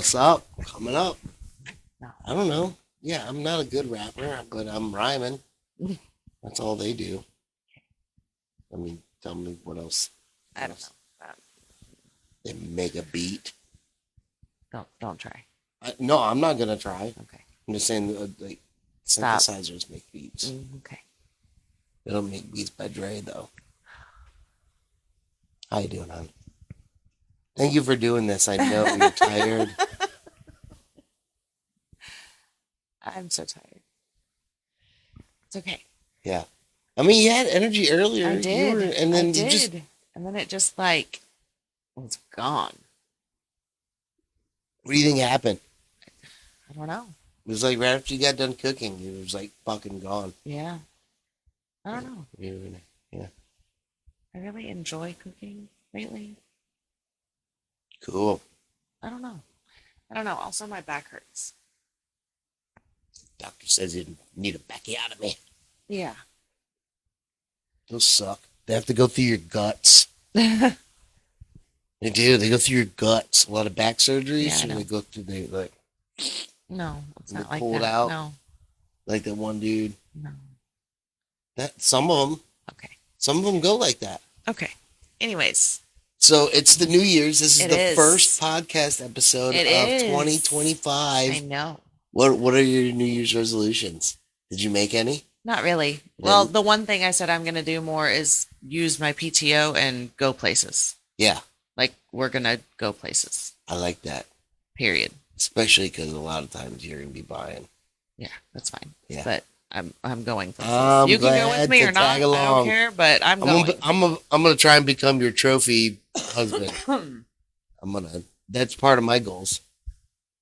What's up? Coming up. No. I don't know. Yeah, I'm not a good rapper, but I'm rhyming. That's all they do. I mean, tell me what else. I don't know. They make a beat. Don't try. No, I'm not gonna try. Okay. I'm just saying, like, Stop. synthesizers make beats. Okay. They don't make beats by Dre, though. How you doing, hon? Thank you for doing this. I know you're tired. I'm so tired. It's okay. Yeah. I mean, you had energy earlier. I did. And then I you did. just... And then it just like was gone. What do you think happened? I don't know. It was like right after you got done cooking, it was like fucking gone. Yeah. I don't know. Yeah. I really enjoy cooking lately. Cool. I don't know. Also, my back hurts. Doctor says you need a backiotomy. Yeah. Those suck. They have to go through your guts. They do. They go through your guts. A lot of back surgeries. Yeah, I and know. they go through No, it's not they like pull it that. out. No. Like that one dude. No. Some of them. Okay. Some of them go like that. Okay. Anyways. So it's the New Year's. This is It the is. first podcast episode It of is. 2025. I know. What are your New Year's resolutions? Did you make any? Not really. Well, the one thing I said I'm going to do more is use my PTO and go places. Yeah. Like, we're going to go places. I like that. Period. Especially because a lot of times you're going to be buying. Yeah, that's fine. Yeah. But I'm going places. I'm You can go glad with me to or not. tag I don't along. care, but I'm going. I'm gonna try and become your trophy husband. That's part of my goals.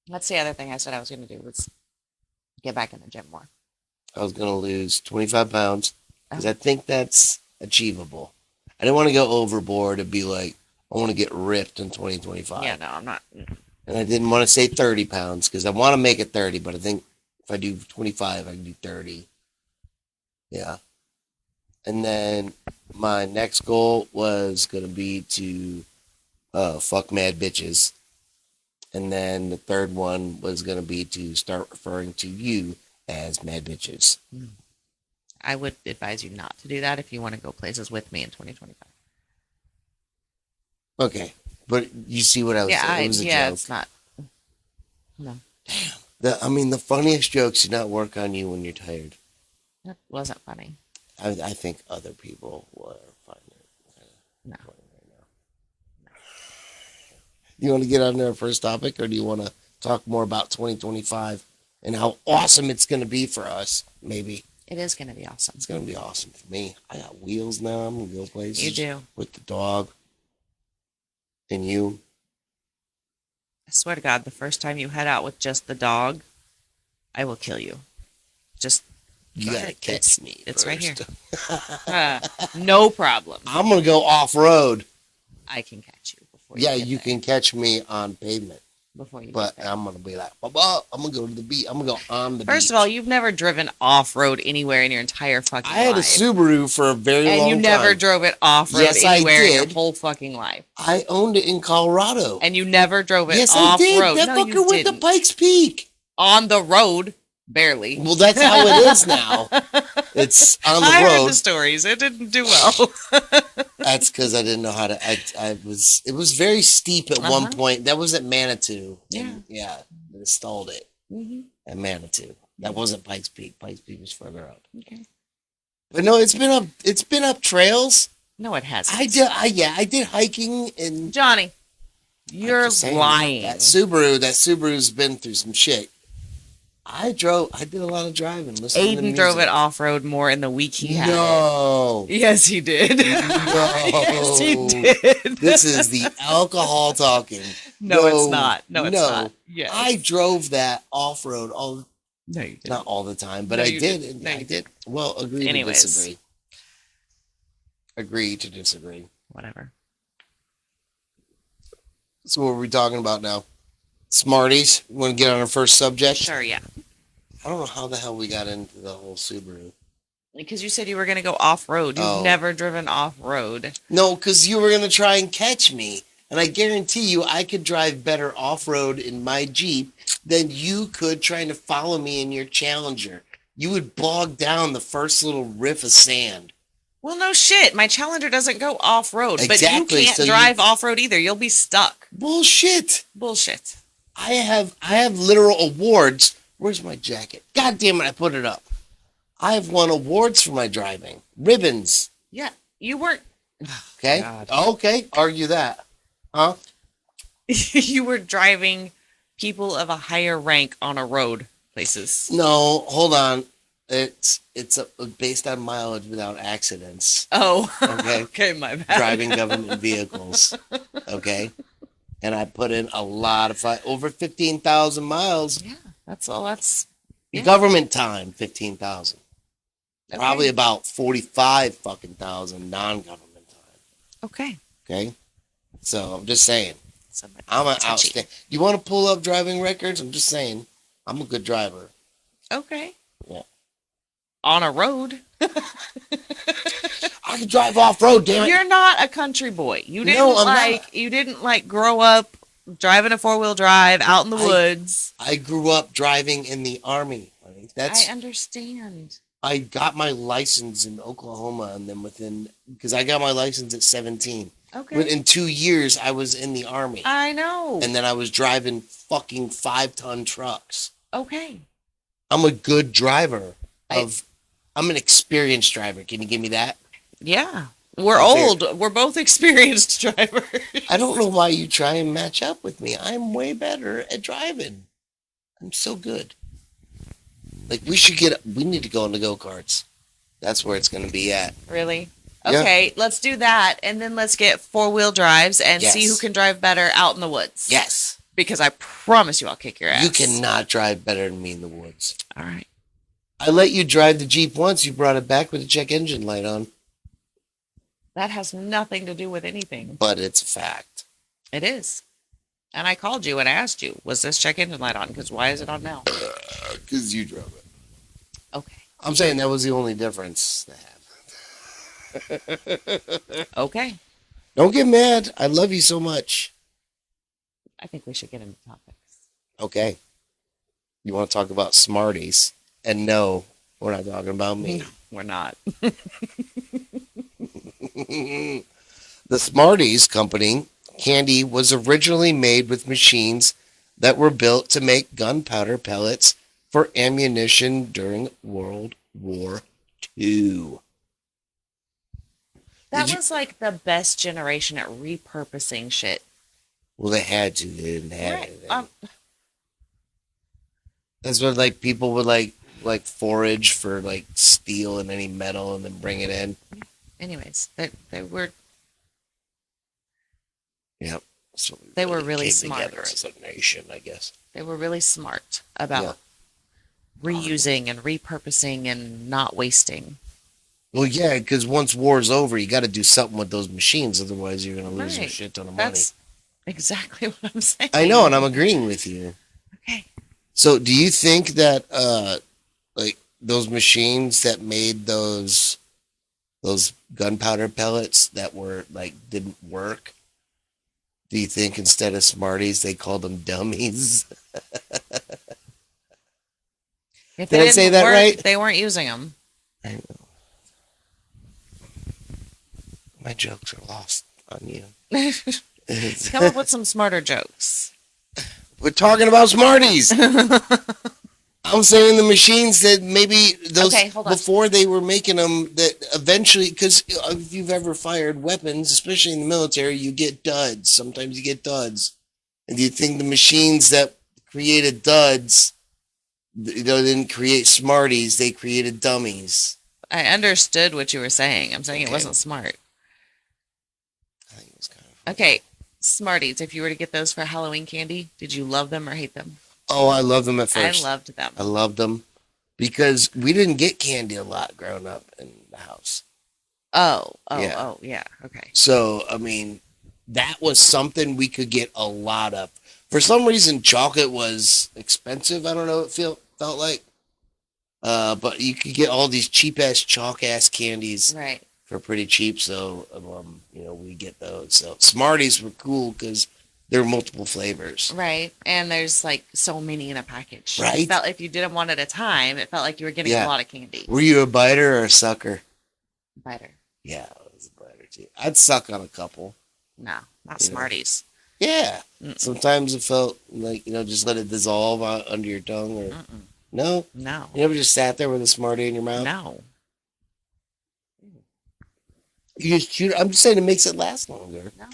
That's the other thing I said I was going to do was get back in the gym more. I was gonna lose 25 pounds because I think that's achievable. I didn't want to go overboard and be like, I want to get ripped in 2025. Yeah, no, I'm not. And I didn't want to say 30 pounds because I want to make it 30, but I think if I do 25, I can do 30. Yeah. And then my next goal was going to be to fuck mad bitches. And then the third one was going to be to start referring to you as mad bitches. I would advise you not to do that if you want to go places with me in 2025. Okay. But you see what I was saying? It was a joke. It's not. No. Damn. The funniest jokes do not work on you when you're tired. That wasn't funny. I think other people will find it No. funny right now. You want to get on to our first topic, or do you want to talk more about 2025 and how awesome it's going to be for us? Maybe. It is going to be awesome. It's going to be awesome for me. I got wheels now. I'm going to go places. You do. With the dog. And you. I swear to God, the first time you head out with just the dog, I will kill you. Just You got to catch me. It's right here. first. No problem. I'm going to go off-road. I can catch you before Yeah, you you get can catch me on pavement. before you But get there. I'm going to be like, Baba, I'm going to go to the beach. I'm going to go on the beach. First of all, you've never driven off-road anywhere in your entire fucking I had a life. Subaru for a very long And time. you never drove it off-road Yes, I anywhere in your did. whole fucking life. I owned it in Colorado. And you never drove it Yes, off-road. I did. That No, fucker you went to didn't. Pikes Peak. On the road, barely. Well, that's how it is now. It's on the I heard road. the stories. It didn't do well. That's because I didn't know how to. It was very steep at one point. That was at Manitou. And, yeah. They installed it at Manitou. That wasn't Pikes Peak. Pikes Peak was further up. Okay. But no, it's been up trails. No, it hasn't. I did hiking in. Johnny, you're lying. That Subaru's been through some shit. I did a lot of driving. Listening to Aiden drove music. it off-road more in the week he had No. it. Yes, he did. No. Yes, he did. This is the alcohol talking. No, it's not. No, it's not. Yes. I drove that off-road No, you didn't. not all the time, but No, I you did. didn't. No, I you did. Well, agree Anyways. to disagree. Agree to disagree. Whatever. So what are we talking about now? Smarties? You want to get on our first subject? Sure, yeah. I don't know how the hell we got into the whole Subaru. Because you said you were going to go off-road. You've Oh. never driven off-road. No, because you were going to try and catch me. And I guarantee you, I could drive better off road in my Jeep than you could trying to follow me in your Challenger. You would bog down the first little riff of sand. Well, no shit. My Challenger doesn't go off road, but you Exactly, can't so drive off road either. You'll be stuck. Bullshit. Bullshit. I have literal awards. Where's my jacket? God damn it, I put it up. I have won awards for my driving. Ribbons. Yeah, you weren't. Okay. God. Okay. Argue that. Huh? You were driving people of a higher rank on a road places. No, hold on. It's based on mileage without accidents. Oh, Okay. okay, my bad. Driving government vehicles. Okay. And I put in a lot of over 15,000 miles. Yeah, that's all. That's yeah. Government time, 15,000. Okay. Probably about 45 fucking thousand non-government time. Okay. Okay. So I'm just saying. Somebody I'm an touchy. outstanding. You want to pull up driving records? I'm just saying. I'm a good driver. Okay. Yeah. On a road. I can drive off road, damn it. You're not a country boy. You didn't No, I'm not. You didn't grow up driving a 4-wheel drive out in the woods. I grew up driving in the Army. I understand. I got my license in Oklahoma, and then because I got my license at 17. Okay. Within 2 years, I was in the Army. I know. And then I was driving fucking 5-ton trucks. Okay. I'm a good driver. I'm an experienced driver. Can you give me that? Yeah. We're old. We're both experienced drivers. I don't know why you try and match up with me. I'm way better at driving. I'm so good. Like, we need to go on the go-karts. That's where it's going to be at. Really? Yeah. Okay, let's do that, and then let's get 4-wheel drives and Yes. see who can drive better out in the woods. Yes. Because I promise you I'll kick your ass. You cannot drive better than me in the woods. All right. I let you drive the Jeep once. You brought it back with the check engine light on. That has nothing to do with anything. But it's a fact. It is. And I called you and asked you, was this check engine light on? Because why is it on now? Because you drove it. Okay. I'm saying that was the only difference they have. Okay. Don't get mad. I love you so much. I think we should get into topics. Okay. You want to talk about Smarties? And no, we're not talking about me. No, we're not. The Smarties company candy was originally made with machines that were built to make gunpowder pellets for ammunition during World War II. That was like the best generation at repurposing shit. Well, they had to. They didn't have Right. anything. That's what like people would like forage for like steel and any metal and then bring it in. Anyways, they were Yep. So They were really came smart. together as a nation, I guess. they were really smart about reusing and repurposing and not wasting. Well, yeah, because once war's over, you got to do something with those machines, otherwise you're gonna lose a Right. shit ton of That's exactly what I'm saying. money. I know, and I'm agreeing with you. Okay. So, do you think that like those machines that made those gunpowder pellets that were like didn't work? Do you think instead of Smarties they called them dummies? If Did I they say didn't that work, right? They weren't using them. I know. My jokes are lost on you. Come up with some smarter jokes. We're talking about Smarties. I'm saying the machines that maybe those Okay, hold on. before they were making them that eventually, because if you've ever fired weapons, especially in the military, you get duds. Sometimes you get duds. And do you think the machines that created duds, didn't create Smarties, they created dummies? I understood what you were saying. I'm saying Okay. it wasn't smart. I think it was kind of. Okay, Smarties. If you were to get those for Halloween candy, did you love them or hate them? Oh, I loved them at first. I loved them. I loved them because we didn't get candy a lot growing up in the house. Yeah. Okay. So, I mean, that was something we could get a lot of. For some reason, chocolate was expensive. I don't know. It felt like, but you could get all these cheap ass chalk ass candies Right. for pretty cheap. So, we get those. So Smarties were cool because there were multiple flavors. Right. And there's like so many in a package. It Right? felt if you did them one at a time, it felt like you were getting a Yeah. lot of candy. Were you a biter or a sucker? Biter. Yeah, I was a biter too. I'd suck on a couple. No, not Yeah. Smarties. Yeah. Mm-mm. Sometimes it felt like, just let it dissolve under your tongue or Mm-mm. no? No. You ever just sat there with a Smartie in your mouth? No. You just chew it. I'm just saying it makes it last longer. No.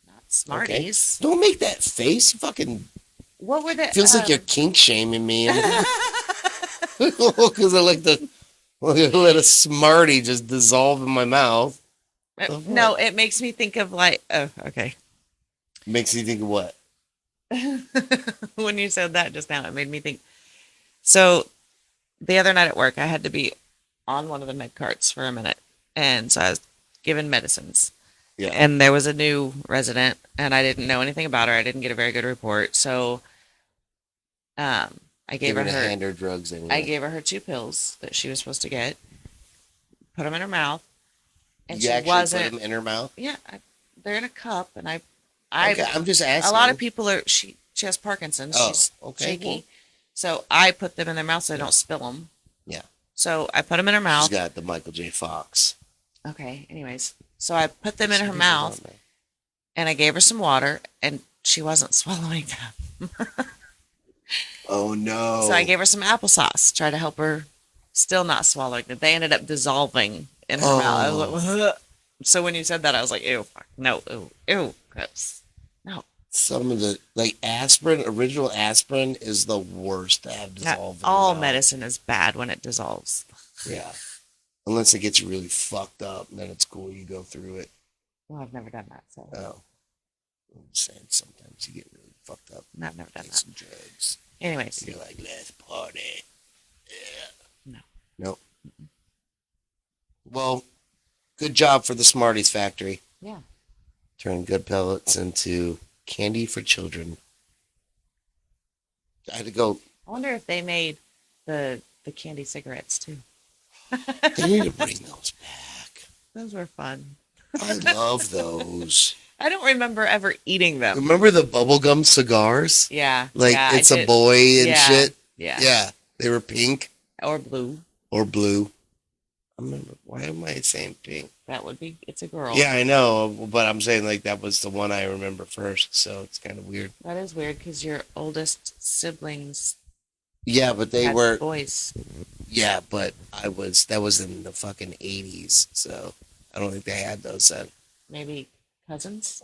Not Smarties. Don't make that face. You fucking What were the feels like you're kink shaming me. Because I like to let a Smartie just dissolve in my mouth. No, it makes me think of like oh, okay. Makes you think of what? When you said that just now, it made me think. So the other night at work, I had to be on one of the med carts for a minute. And so I was given medicines. Yeah. And there was a new resident, and I didn't know anything about her. I didn't get a very good report. So I gave her to hand her drugs anyway. I gave her her 2 pills that she was supposed to get, put them in her mouth. And you she actually wasn't. put them in her mouth? Yeah, they're in a cup, and Okay, I'm just asking. a lot of people are. She has Parkinson's. Oh, She's okay, shaky, well. so I put them in their mouth so they don't spill them. Yeah. So I put them in her She's mouth. got the Michael J. Fox. Okay. Anyways, so I put them in her She mouth, was on there. and I gave her some water, and she wasn't swallowing them. Oh no. So I gave her some applesauce, try to help her. Still not swallowing them. They ended up dissolving in her mouth. I was like, "Ugh." So when you said that, I was like, ew, fuck, no, ew, gross. No. Some of the aspirin, original aspirin is the worst to have dissolved. All in your mouth. medicine is bad when it dissolves. Yeah. Unless it gets really fucked up, then it's cool. You go through it. Well, I've never done that, so Oh. I'm just saying sometimes you get really fucked up. I've never done Take that. some drugs. Anyways, And you're like, let's party. Yeah. No. Nope. Well, good job for the Smarties factory. yeah. Turn good pellets into candy for children. I had to go. I wonder if they made the candy cigarettes too. They need to bring those back. Those were fun. I love those. I don't remember ever eating them. Remember the bubblegum cigars? Yeah. Like yeah, it's I a did. boy and Yeah. shit. Yeah. Yeah. They were pink Or blue. or blue. I remember. Why am I saying pink? That would be. It's a girl. Yeah, I know, but I'm saying like that was the one I remember first, so it's kind of weird. That is weird because your oldest siblings Yeah, but they had were. boys. Yeah, but that was in the fucking 80s, so I don't think they had those then. Maybe cousins.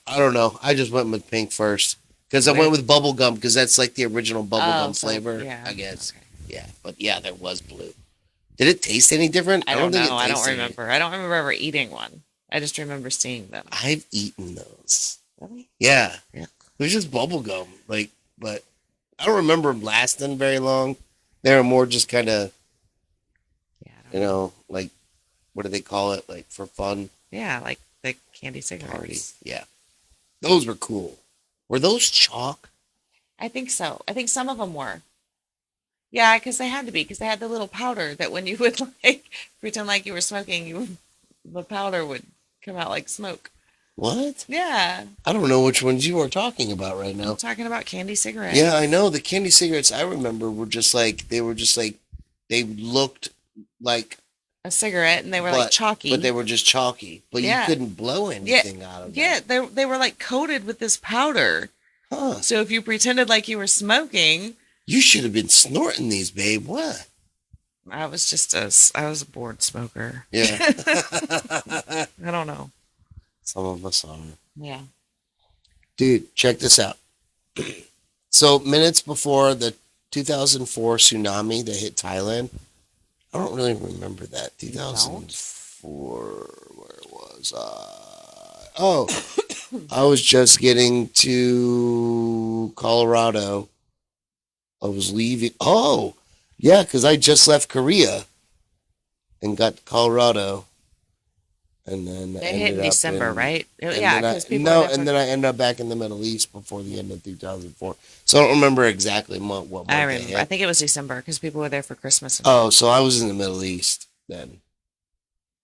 I don't know. I just went with pink first because I went with bubblegum because that's like the original bubblegum flavor, yeah. I guess. Okay. Yeah, but yeah, there was blue. Did it taste any different? I don't think it know. I don't tasted any- remember. I don't remember ever eating one. I just remember seeing them. I've eaten those. Really? Yeah. Yeah. It was just bubblegum. But I don't remember them lasting very long. They were more just kind of, Yeah. I don't know. like, what do they call it? Like for fun Yeah, like the candy cigarettes. party. Yeah. Those were cool. Were those chalk? I think so. I think some of them were. Yeah, because they had to be, because they had the little powder that when you would like pretend like you were smoking, the powder would come out like smoke. What? Yeah, I don't know which ones you are talking about right now. I'm talking about candy cigarettes. Yeah, I know. The candy cigarettes I remember were just like, they looked like, A cigarette, and they were like chalky. but they were just chalky. But Yeah. you couldn't blow anything out of them. Yeah, they were like coated with this powder. Huh. So if you pretended like you were smoking, You should have been snorting these, babe. What? I was a bored smoker. Yeah. I don't know. Some of us are. Yeah. Dude, check this out. So, minutes before the 2004 tsunami that hit Thailand, I don't really remember that. 2004, where was I? Oh, I was just getting to Colorado. I was leaving. Oh, yeah, because I just left Korea and got to Colorado. And then It hit in December, right? and Yeah, then because people. were there for- then I ended up back in the Middle East before the end of 2004. So I don't remember exactly what month I it remember. hit. I think it was December because people were there for Christmas. And Oh, so I was in the Middle East then.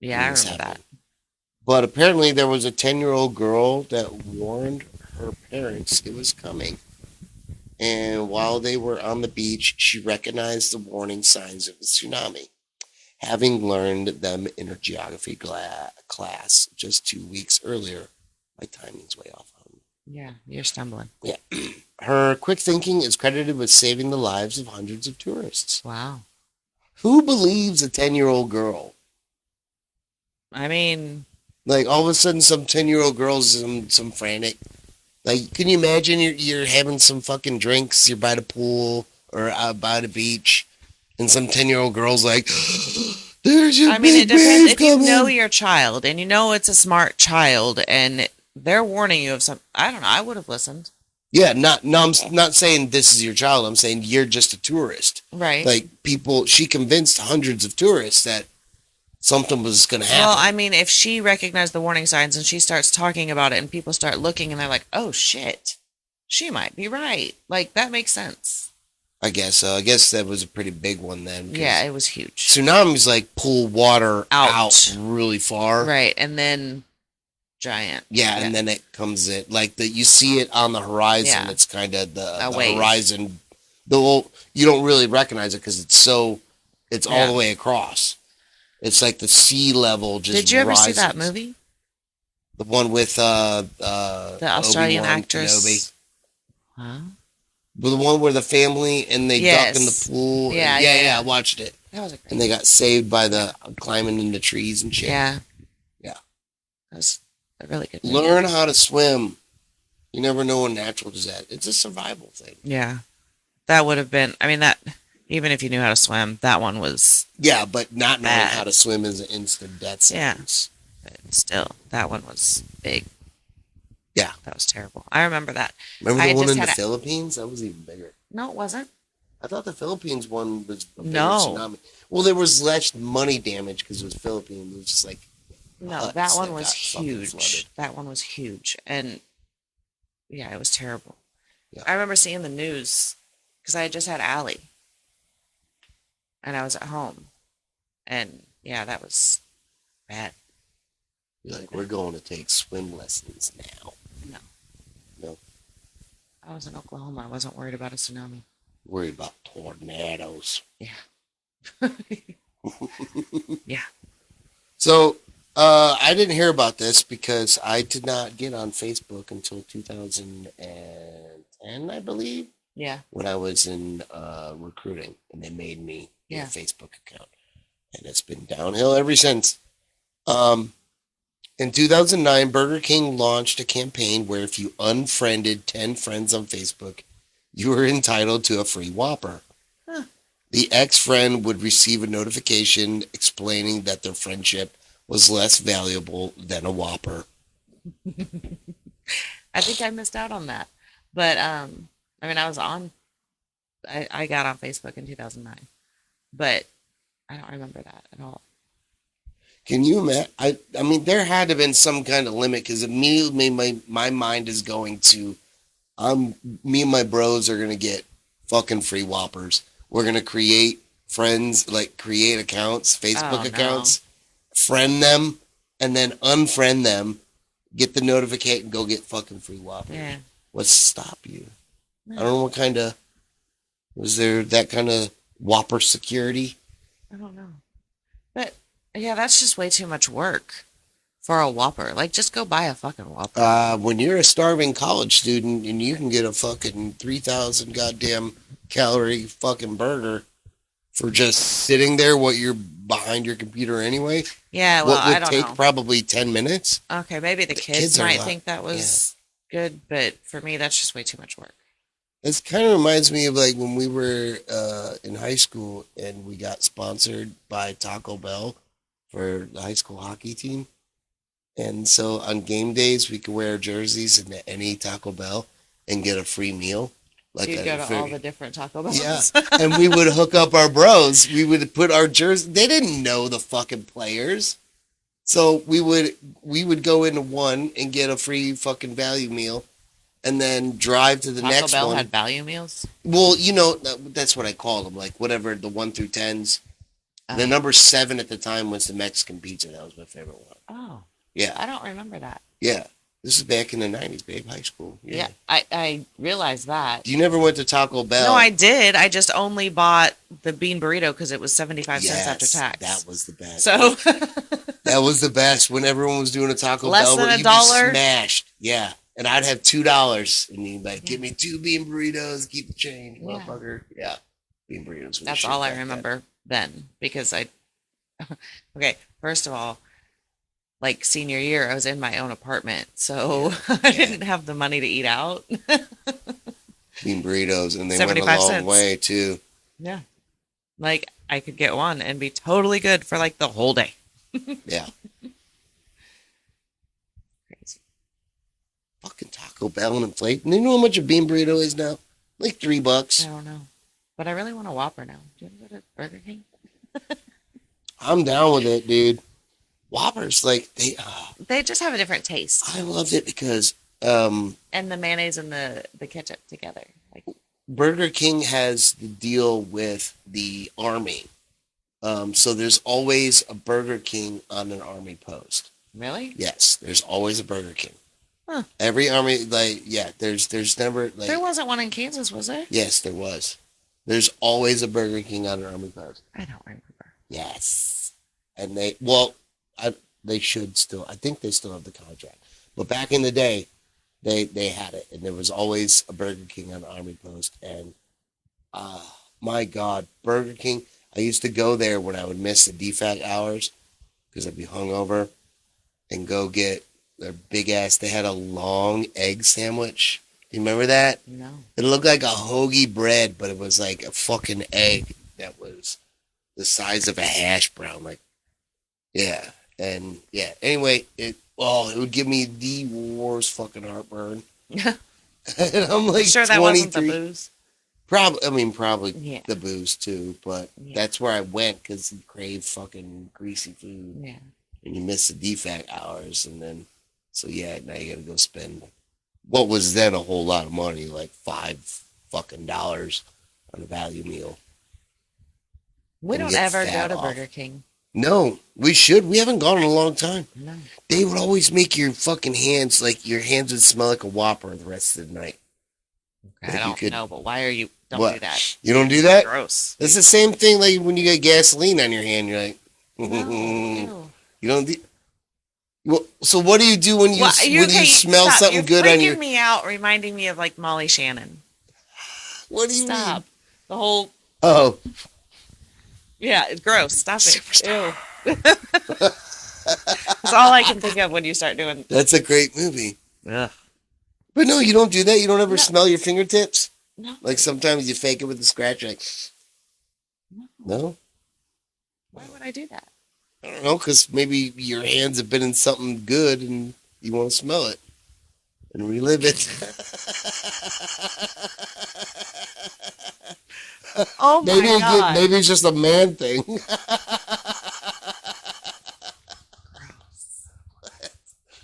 Yeah, when I this remember that. happened. But apparently there was a 10-year-old girl that warned her parents it was coming. And while they were on the beach, she recognized the warning signs of a tsunami, having learned them in her geography class just 2 weeks earlier. My timing's way off. Yeah, you're stumbling. Yeah. Her quick thinking is credited with saving the lives of hundreds of tourists. Wow. Who believes a 10-year-old girl? I mean, Like, all of a sudden, some 10-year-old girl's some frantic. Like, can you imagine you're having some fucking drinks, you're by the pool or out by the beach, and some 10-year-old girl's like, there's your I mean, it big depends wave if you know coming. your child and you know it's a smart child and they're warning you of some. I don't know. I would have listened. Yeah, I'm not saying this is your child. I'm saying you're just a tourist. Right. Like, she convinced hundreds of tourists that something was going to Well, I happen. mean, if she recognized the warning signs and she starts talking about it and people start looking and they're like, oh shit, she might be right. Like, that makes sense. I guess so. I guess that was a pretty big one then. 'Cause Yeah, it was huge. tsunamis like pull water Out. out really far. Right. And then giant. Yeah, and then it comes in like you see it on the horizon. Yeah. It's kind of the wave. horizon. You don't really recognize it because it's all the way across. It's like the sea level just. Did you ever see that rises. movie? The one with The Australian Obi-Wan actress. Kenobi. Huh? The one where the family and they duck in the pool. Yeah, Yeah. I watched it. That was a great And they got saved by the climbing in the trees and shit. Yeah. Yeah. That was a really good movie. Learn how to swim. You never know when natural disaster. It's a survival thing. Yeah. That would have been, I mean, that, even if you knew how to swim, that one was, Yeah, but not knowing Bad. how to swim is an instant death sentence. but still, that one was big. Yeah. That was terrible. I remember that. Remember I the one just in the had a- Philippines? That was even bigger. No, it wasn't. I thought the Philippines one was a bigger No. tsunami. Well, there was less money damage because it was Philippines. It was just like No, huts that one that was got fucking huge. flooded. That one was huge. And yeah, it was terrible. Yeah. I remember seeing the news because I had just had Allie and I was at home. And yeah, that was bad. You're like, we're going to take swim lessons now. No. No. I was in Oklahoma. I wasn't worried about a tsunami. Worried about tornadoes. Yeah. Yeah. So, I didn't hear about this because I did not get on Facebook until 2010, I believe, Yeah. when I was in recruiting, and they made me Yeah. a Facebook account, and it's been downhill ever since. In 2009, Burger King launched a campaign where if you unfriended 10 friends on Facebook, you were entitled to a free Whopper. Huh. The ex-friend would receive a notification explaining that their friendship was less valuable than a Whopper. I think I missed out on that. But I mean I got on Facebook in 2009. But I don't remember that at all. Can you imagine? I mean, there had to have been some kind of limit because immediately my mind is going to, me and my bros are going to get fucking free Whoppers. We're going to create friends, like create accounts, Facebook Oh, no. accounts, friend them, and then unfriend them, get the notification, go get fucking free Whoppers. Yeah. What's stop you? I don't know what kind of, was there that kind of Whopper security? I don't know. But yeah, that's just way too much work for a Whopper. Like, just go buy a fucking Whopper. When you're a starving college student and you can get a fucking 3,000 goddamn calorie fucking burger for just sitting there while you're behind your computer anyway, Yeah, well, what would I don't take know. probably 10 minutes? Okay, maybe the kids kids are might lot- think that was good, but for me, that's just way too much work. It kind of reminds me of like when we were in high school and we got sponsored by Taco Bell for the high school hockey team. And so on game days, we could wear jerseys into any Taco Bell and get a free meal. Like You'd go to free- all the different Taco Bells. Yeah, and we would hook up our bros. We would put our jersey. They didn't know the fucking players, so we would go into one and get a free fucking value meal, and then drive to the Taco next Bell one. had value meals. Well, you know that's what I call them, like whatever the 1 through 10s. The Oh. number 7 at the time was the Mexican pizza. That was my favorite one. Oh, Yeah, I don't remember that. yeah. This is back in the 90s, babe. High school. Yeah, Yeah. I realized that. You never went to Taco Bell? No, I did. I just only bought the bean burrito because it was 75 cents after Yes, tax. that was the best. So That was the best when everyone was doing a Taco Less Bell than where a you'd dollar? be smashed. Yeah. And I'd have $2 and you'd be like, give me 2 bean burritos, keep the change, Yeah. motherfucker. Yeah. Bean burritos. were the that's shit all I back then. remember then because okay, first of all, like senior year, I was in my own apartment, so I didn't have the money to eat out. Bean burritos, and they went a 75 long cents. way too. Yeah. Like I could get one and be totally good for like the whole day. Yeah. Crazy. Fucking Taco Bell and inflation. You know how much a bean burrito is now? Like I $3. don't know. But I really want a Whopper now. Do you want to go to Burger King? I'm down with it, dude. Whoppers, like They just have a different taste. I loved it because And the mayonnaise and the ketchup together. Like Burger King has the deal with the Army. So there's always a Burger King on an Army post. really? Yes, there's always a Burger King. Huh. Every Army, like, yeah, there's never, like, There wasn't one in Kansas, was there? yes, there was. There's always a Burger King on an Army post. I don't remember. Yes. And they should still, I think they still have the contract. But back in the day, they had it. And there was always a Burger King on Army post. And, my God, Burger King, I used to go there when I would miss the DFAC hours because I'd be hungover and go get their big ass. They had a long egg sandwich. Do you remember that? No. It looked like a hoagie bread, but it was like a fucking egg that was the size of a hash brown. Like, yeah. And yeah, anyway, it would give me the worst fucking heartburn. And I'm like, Sure that wasn't the 23. booze? Probably Yeah. the booze too, but Yeah. that's where I went because you crave fucking greasy food Yeah. and you miss the DFAC hours, and then so yeah, now you gotta go spend what was then a whole lot of money, like $5 on a value meal. We And don't get ever go fat to off. Burger King. No, we should. We haven't gone in a long time. No. They would always make your fucking hands like your hands would smell like a Whopper the rest of the night. I you don't could- know, but why are you? Don't What? do that. You don't do that? Gross. It's the same thing like when you get gasoline on your hand. You're like, No, ew. you don't do. Well, so what do you do when you Well, when you smell stop. something You're good on freaking your? me out, reminding me of like Molly Shannon. What do you Stop. mean? The whole Oh, yeah, it's gross. Stop it. Superstar. Ew. That's all I can think of when you start doing. that's a great movie. Ugh. But no, you don't do that. You don't ever No. smell your fingertips. No. Like sometimes you fake it with a scratch. Like, no, Why would I do that? I don't know, because maybe your hands have been in something good and you want to smell it and relive it. Oh my god. Maybe it's just a man thing.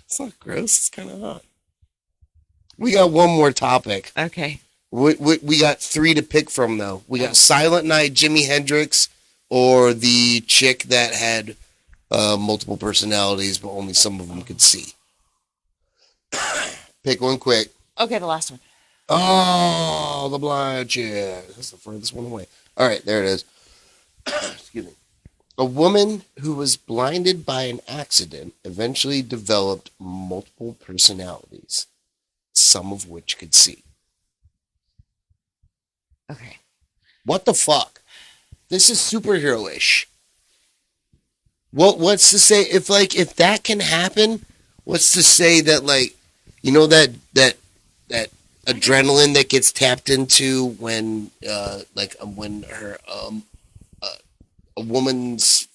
It's not gross. It's kind of hot. We got one more topic. Okay. We got 3 to pick from, though. We got Silent Night, Jimi Hendrix, or the chick that had multiple personalities, but only some of them could see. Pick one quick. Okay, the last one. Oh, the blind chick. That's the furthest one away. All right, there it is. Excuse me. A woman who was blinded by an accident eventually developed multiple personalities, some of which could see. Okay. What the fuck? This is superhero-ish. What's to say if that can happen? What's to say that that adrenaline that gets tapped into when her a woman's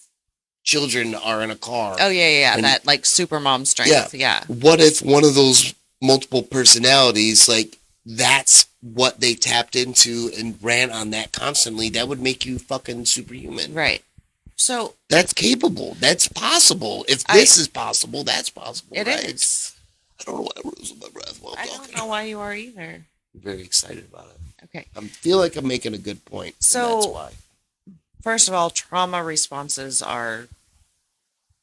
children are in a car. Oh yeah. And- That like super mom strength. Yeah. What if one of those multiple personalities, like, that's what they tapped into and ran on that constantly? That would make you fucking superhuman. Right. So That's capable. That's possible. If this is possible, that's possible. it right? is. I don't know why I'm losing my breath while I'm I talking. don't know why you are either. I'm very excited about it. Okay. I feel like I'm making a good point. So- and that's why. First of all, trauma responses are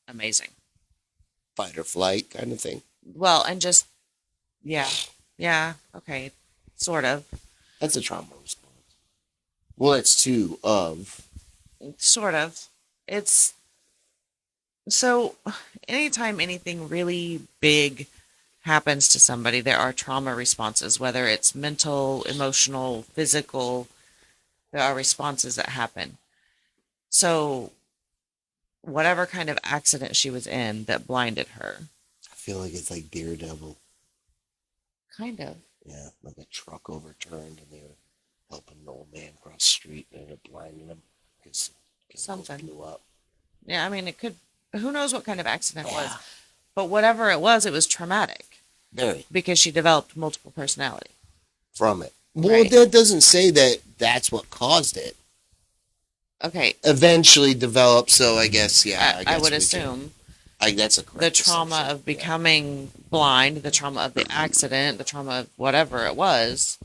amazing. Fight or flight kind of thing. Well, and just, yeah, yeah, okay, sort of. That's a trauma response. Well, that's two of. Sort of. It's so anytime anything really big happens to somebody, there are trauma responses, whether it's mental, emotional, physical, there are responses that happen. So, whatever kind of accident she was in that blinded her, I feel like it's like Daredevil. kind of. Yeah, like a truck overturned and they were helping an old man cross the street and ended up blinding him because Something. blew up. Yeah, I mean, it could, who knows what kind of accident it was. Yeah, But whatever it was traumatic very because she developed multiple personality. from it. Well, Right. that doesn't say that that's what caused it. Okay, Eventually developed, so I guess yeah. I guess would we assume that's a the correct trauma assumption. of becoming blind, the trauma of the accident, the trauma of whatever it was.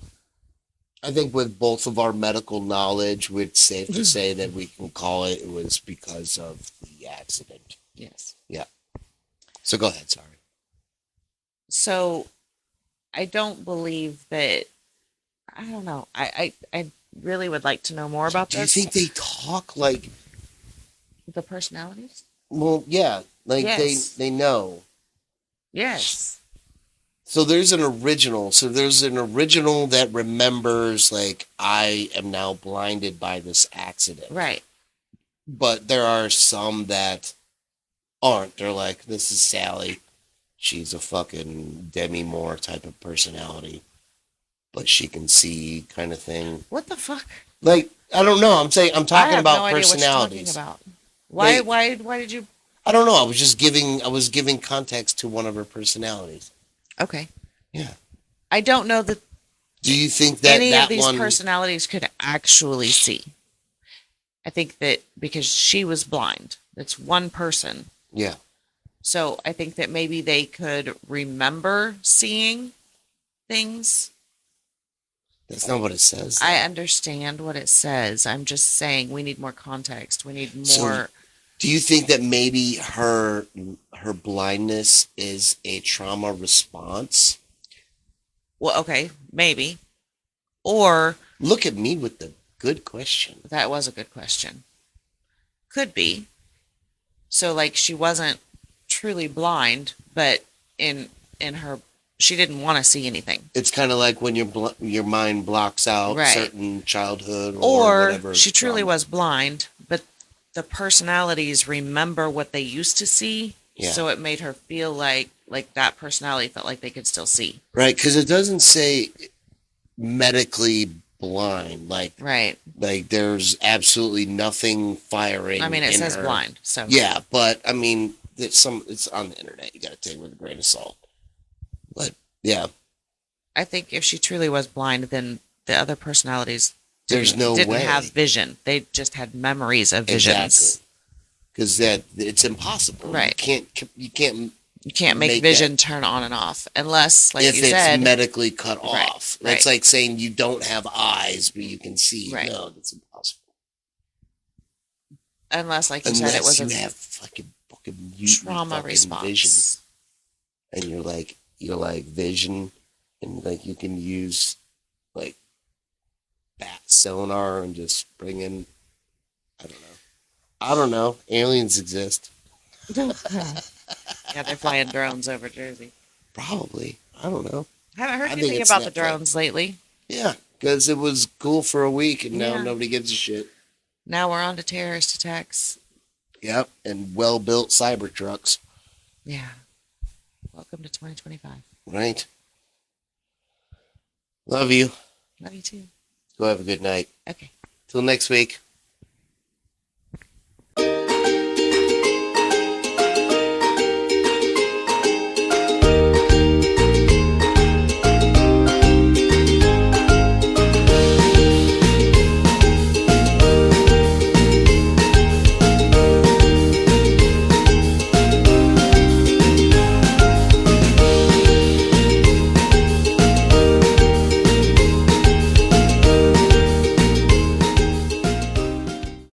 I think with both of our medical knowledge, it's safe to say that we can call it was because of the accident. Yes. Yeah. So go ahead. Sorry. So I don't believe that. I don't know. I really would like to know more about Do you this. think they talk like? The personalities? Well, yeah, like Yes. they know. Yes. So there's an original. So there's an original that remembers like I am now blinded by this accident. Right. But there are some that aren't. They're like, this is Sally. She's a fucking Demi Moore type of personality. But she can see kind of thing. What the fuck? Like, I don't know. I'm I talking have about no idea what you're talking personalities. about. Why? Like- Why did you? I don't know. I was giving context to one of her personalities. Okay. Yeah. I don't know that Do you think that any that of these one? personalities could actually see. I think that because she was blind, it's one person. Yeah. So I think that maybe they could remember seeing things. That's not what it says. I understand what it says. I'm just saying we need more context. We need So- more. Do you think that maybe her blindness is a trauma response? Well, okay, maybe. Or Look at me with the good question. that was a good question. Could be. So like she wasn't truly blind, but in her she didn't want to see anything. It's kind of like when your mind blocks out Right. certain childhood or whatever. Or she truly trauma. was blind, but the personalities remember what they used to see. Yeah. So it made her feel like that personality felt like they could still see. Right, because it doesn't say medically blind. Right. Like there's absolutely nothing firing. I mean, it in says her. blind. So Yeah, but I mean, it's on the internet. You got to take it with a grain of salt. But yeah, I think if she truly was blind, then the other personalities there's no didn't way. have vision. They just had memories of visions. Exactly. Because it's impossible. Right. You can't You can't make Make vision turn on and off unless, like if you it's said, medically cut Right, off. right. That's like saying you don't have eyes, but you can see. Right. No, that's impossible. unless, like you Unless said, it was you a have fucking mutant trauma fucking response. vision, and you're like vision, and like you can use like bat sonar and just bring in. I don't know. Aliens exist. Yeah, they're flying drones over Jersey. Probably. I don't know. Haven't heard I think anything it's about the Netflix. drones lately. Yeah, because it was cool for a week, and now Yeah. nobody gives a shit. Now we're on to terrorist attacks. Yep, and well-built cyber trucks. Yeah. Welcome to 2025. Right. Love you. Love you too. Go have a good night. Okay. Till next week.